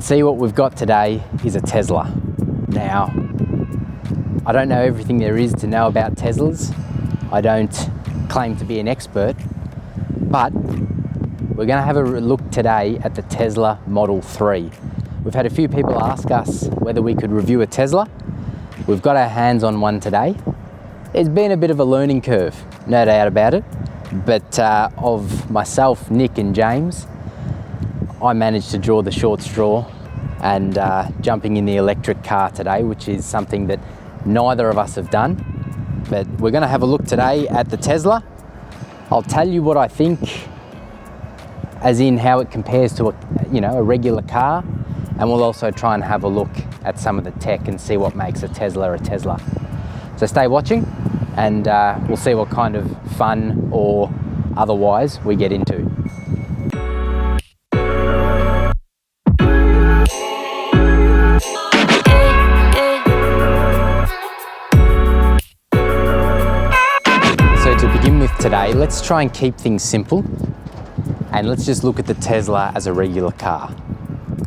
can see what we've got today is a Tesla. Now, I don't know everything there is to know about Teslas. I don't claim to be an expert, but we're going to have a look today at the Tesla Model 3. We've had a few people ask us whether we could review a Tesla. We've got our hands on one today. It's been a bit of a learning curve, no doubt about it, but of myself, Nick and James, I managed to draw the short straw and jumping in the electric car today, which is something that neither of us have done. But we're going to have a look today at the Tesla. I'll tell you what I think, as in how it compares to a regular car, and we'll also try and have a look at some of the tech and see what makes a Tesla a Tesla. So stay watching and we'll see what kind of fun or otherwise we get into. So to begin with today, let's try and keep things simple and let's just look at the Tesla as a regular car.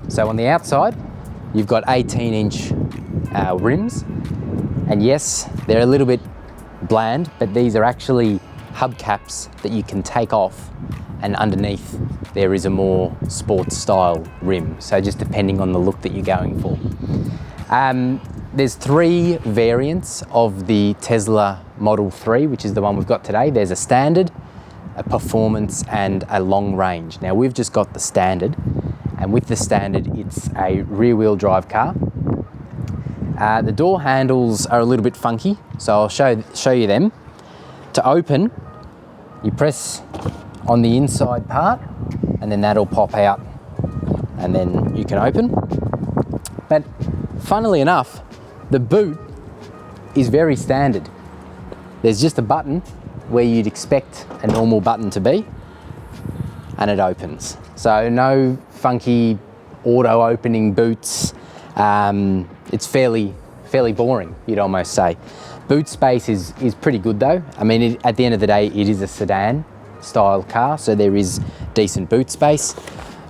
So on the outside, you've got 18-inch rims, and yes, they're a little bit bland, but these are actually hubcaps that you can take off, and underneath there is a more sports style rim, so just depending on the look that you're going for. There's three variants of the Tesla Model 3, which is the one we've got today. There's a standard, a performance, and a long range. Now we've just got the standard, and with the standard it's a rear-wheel drive car. The door handles are a little bit funky, so I'll show you them. To open, you press on the inside part and then that'll pop out and then you can open. But funnily enough, the boot is very standard. There's just a button where you'd expect a normal button to be, and it opens. So no funky auto opening boots. It's fairly boring, you'd almost say. Boot space is pretty good though. I mean, at the end of the day, it is a sedan style car, so there is decent boot space.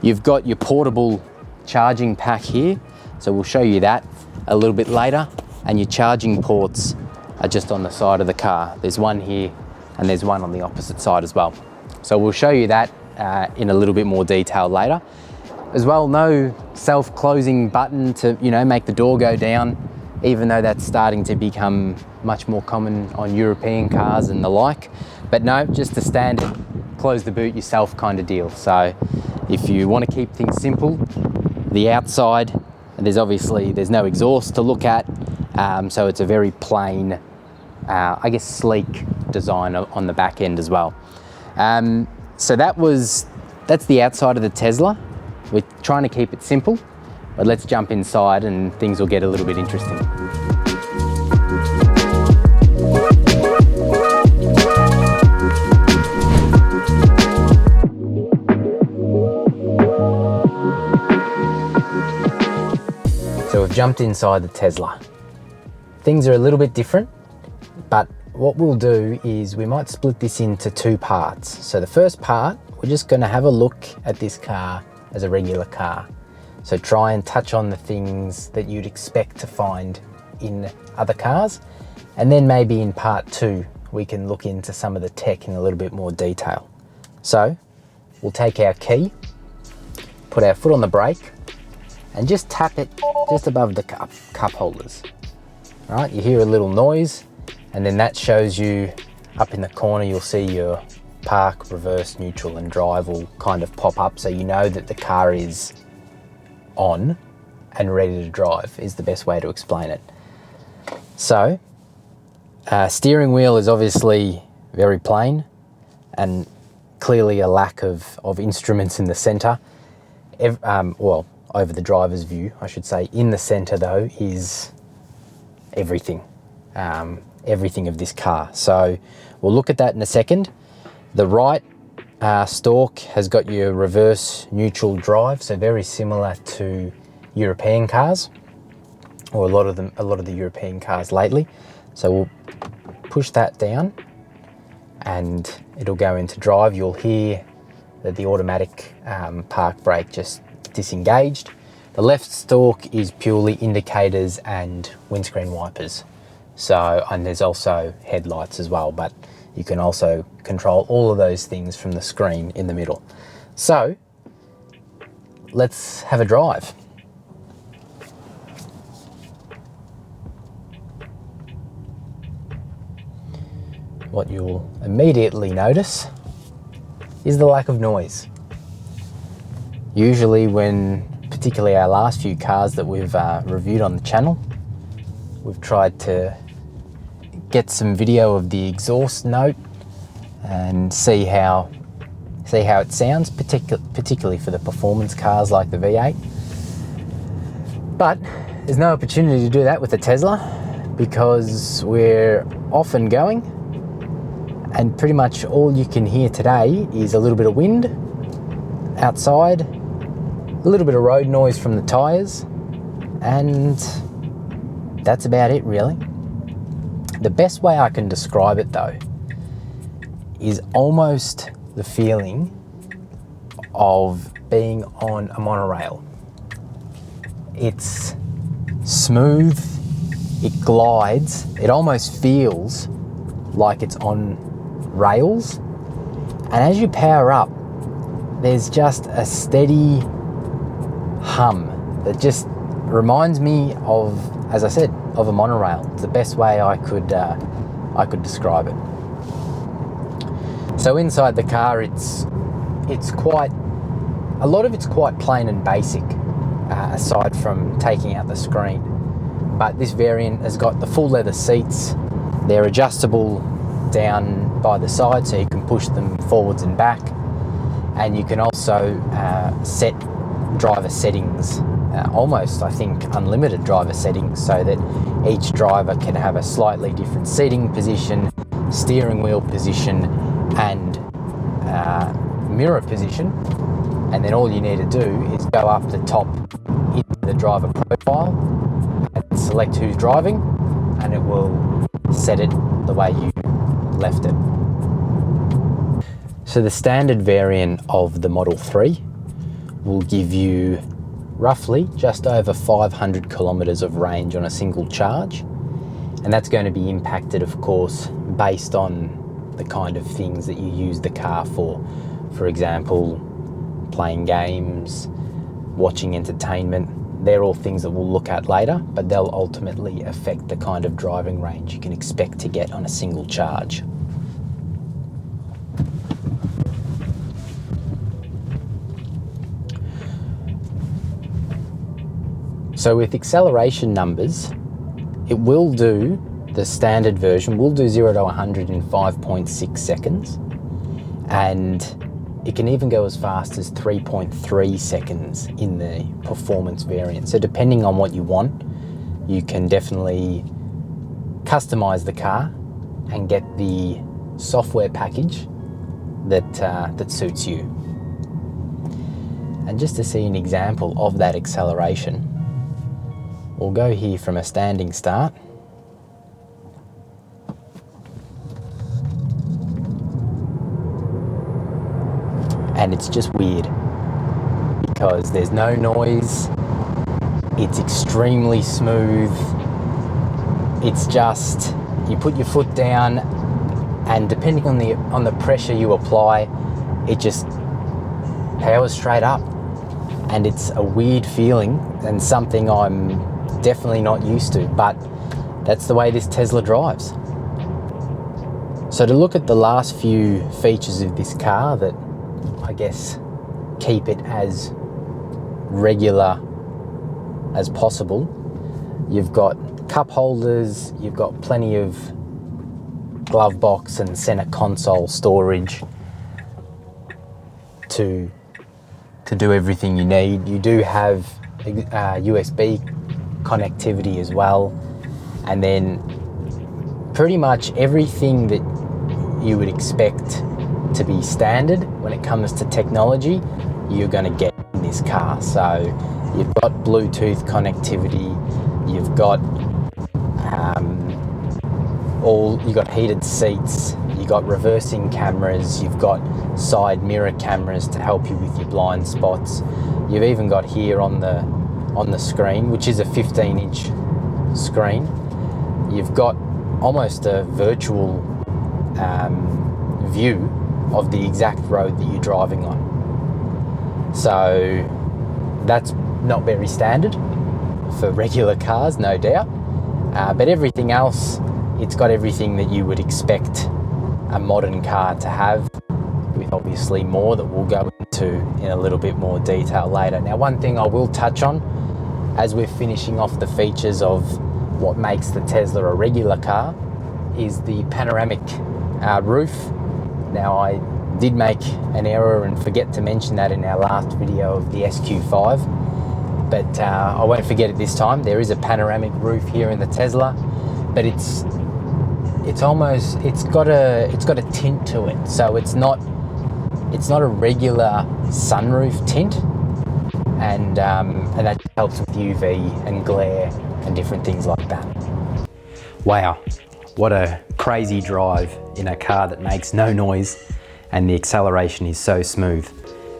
You've got your portable charging pack here, so we'll show you that a little bit later, and your charging ports are just on the side of the car. There's one here and there's one on the opposite side as well. So we'll show you that in a little bit more detail later. As well, no self-closing button to make the door go down, even though that's starting to become much more common on European cars and the like. But no, just a standard close the boot yourself kind of deal. So if you want to keep things simple, the outside, there's no exhaust to look at, so it's a very plain, I guess sleek design on the back end as well. So that's the outside of the Tesla. We're trying to keep it simple, but let's jump inside and things will get a little bit interesting. So we've jumped inside the Tesla. Things are a little bit different, but what we'll do is we might split this into two parts. So the first part, we're just going to have a look at this car as a regular car. So try and touch on the things that you'd expect to find in other cars. And then maybe in part two, we can look into some of the tech in a little bit more detail. So we'll take our key, put our foot on the brake, and just tap it just above the cup holders. All right, you hear a little noise, and then that shows you up in the corner, you'll see your park, reverse, neutral, and drive will kind of pop up, so you know that the car is on and ready to drive is the best way to explain it. So steering wheel is obviously very plain and clearly a lack of instruments in the center. Well, over the driver's view, I should say. In the center though is everything of this car. So we'll look at that in a second. The right stalk has got your reverse neutral drive, so very similar to European cars, or a lot of the European cars lately. So we'll push that down and it'll go into drive. You'll hear that the automatic park brake just disengaged. The left stalk is purely indicators and windscreen wipers. So, and there's also headlights as well, but you can also control all of those things from the screen in the middle. So, let's have a drive. What you'll immediately notice is the lack of noise. Usually when, particularly our last few cars that we've reviewed on the channel, we've tried to get some video of the exhaust note and see how it sounds, particularly for the performance cars like the V8. But there's no opportunity to do that with the Tesla because we're off and going, and pretty much all you can hear today is a little bit of wind outside, a little bit of road noise from the tyres, and that's about it really. The best way I can describe it though is almost the feeling of being on a monorail. It's smooth, it glides, it almost feels like it's on rails, and as you power up, there's just a steady hum that just reminds me of, as I said, of a monorail. It's the best way I could describe it. So inside the car, it's quite, a lot of it's quite plain and basic, aside from taking out the screen. But this variant has got the full leather seats. They're adjustable down by the side, so you can push them forwards and back. And you can also set driver settings, almost I think unlimited driver settings, so that each driver can have a slightly different seating position, steering wheel position, and mirror position. And then all you need to do is go up the top into the driver profile and select who's driving, and it will set it the way you left it. So the standard variant of the Model 3 will give you roughly just over 500 kilometers of range on a single charge, and that's going to be impacted, of course, based on the kind of things that you use the car for. For example, playing games, watching entertainment. They're all things that we'll look at later, but they'll ultimately affect the kind of driving range you can expect to get on a single charge. So with acceleration numbers, it will do, the standard version will do 0 to 100 in 5.6 seconds, and it can even go as fast as 3.3 seconds in the performance variant. So depending on what you want, you can definitely customize the car and get the software package that suits you. And just to see an example of that acceleration, we'll go here from a standing start. And it's just weird because there's no noise, it's extremely smooth, it's just, you put your foot down and depending on the pressure you apply, it just powers straight up, and it's a weird feeling and something I'm definitely not used to, but that's the way this Tesla drives. So to look at the last few features of this car that I guess keep it as regular as possible, you've got cup holders, you've got plenty of glove box and center console storage to do everything you need. You do have USB connectivity as well, and then pretty much everything that you would expect to be standard when it comes to technology, you're going to get in this car. So you've got Bluetooth connectivity, you've got you've got heated seats, you've got reversing cameras, you've got side mirror cameras to help you with your blind spots. You've even got here on the on the screen, which is a 15-inch screen, you've got almost a virtual view of the exact road that you're driving on. So that's not very standard for regular cars, no doubt. But everything else, it's got everything that you would expect a modern car to have, with obviously more that we'll go into in a little bit more detail later. Now, one thing I will touch on as we're finishing off the features of what makes the Tesla a regular car is the panoramic roof. Now, I did make an error and forget to mention that in our last video of the SQ5, but I won't forget it this time. There is a panoramic roof here in the Tesla, but it's got a tint to it, so it's not a regular sunroof tint, and that helps with UV and glare and different things like that. Wow, what a crazy drive in a car that makes no noise and the acceleration is so smooth.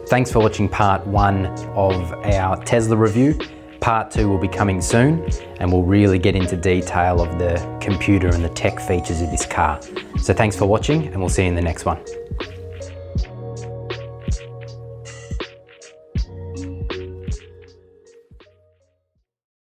Thanks for watching part 1 of our Tesla review. Part 2 will be coming soon, and we'll really get into detail of the computer and the tech features of this car. So thanks for watching, and we'll see you in the next one.